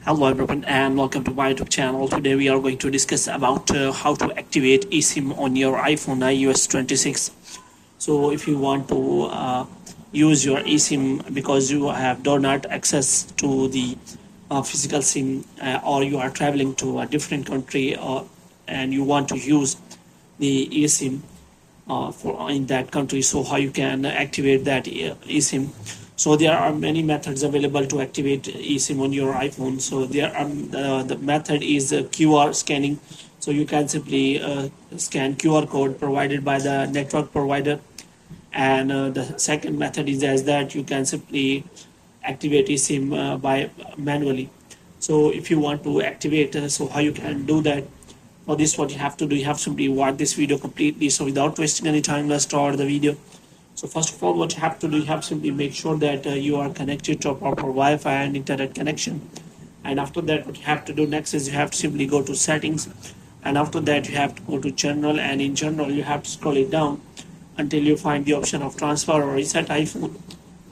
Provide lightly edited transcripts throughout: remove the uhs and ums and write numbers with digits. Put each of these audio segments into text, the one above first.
Hello everyone and welcome to my YouTube channel. Today we are going to discuss about how to activate eSIM on your iPhone iOS 26. So if you want to use your eSIM because you have do not access to the physical SIM or you are traveling to a different country and you want to use the eSIM for in that country, so how you can activate that eSIM. So there are many methods available to activate eSIM on your iPhone. So there are the method is QR scanning. So you can simply scan QR code provided by the network provider, and the second method is as that you can simply activate eSIM by manually. So if you want to activate, so how you can do that? For this, what you have to do, you have to simply watch this video completely. So without wasting any time, let's start the video. So first of all, what you have to do, you have to simply make sure that you are connected to a proper Wi-Fi and internet connection. And after that, what you have to do next is you have to simply go to settings, and after that you have to go to general, and in general you have to scroll it down until you find the option of transfer or reset iPhone.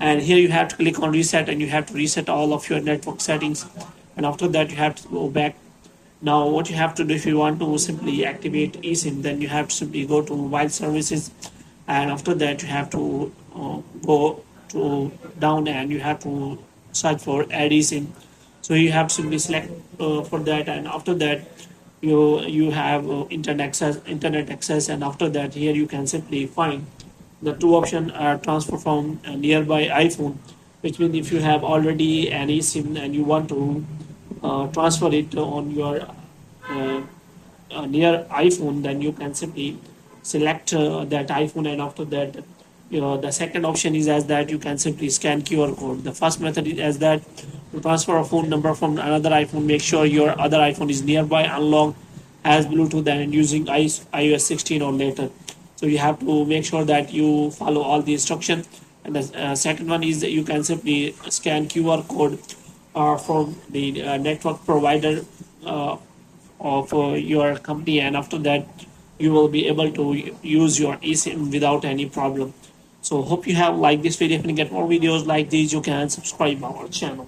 And here you have to click on reset, and you have to reset all of your network settings, and after that you have to go back. Now what you have to do, if you want to simply activate eSIM, then you have to simply go to mobile services, and after that you have to go to down and you have to search for add eSIM. So you have to simply select for that, and after that you have internet access, and after that here you can simply find the two options are transfer from a nearby iPhone, which means if you have already an eSIM and you want to transfer it on your near iPhone, then you can simply select that iPhone, and after that the second option is as that you can simply scan QR code. The first method is as that to transfer a phone number from another iPhone, make sure your other iPhone is nearby, unlocked, has Bluetooth, and using iOS 16 or later. So you have to make sure that you follow all the instructions. And the second one is that you can simply scan QR code from the network provider of your company, and after that you will be able to use your eSIM without any problem. So hope you have liked this video. If you get more videos like these, you can subscribe our channel.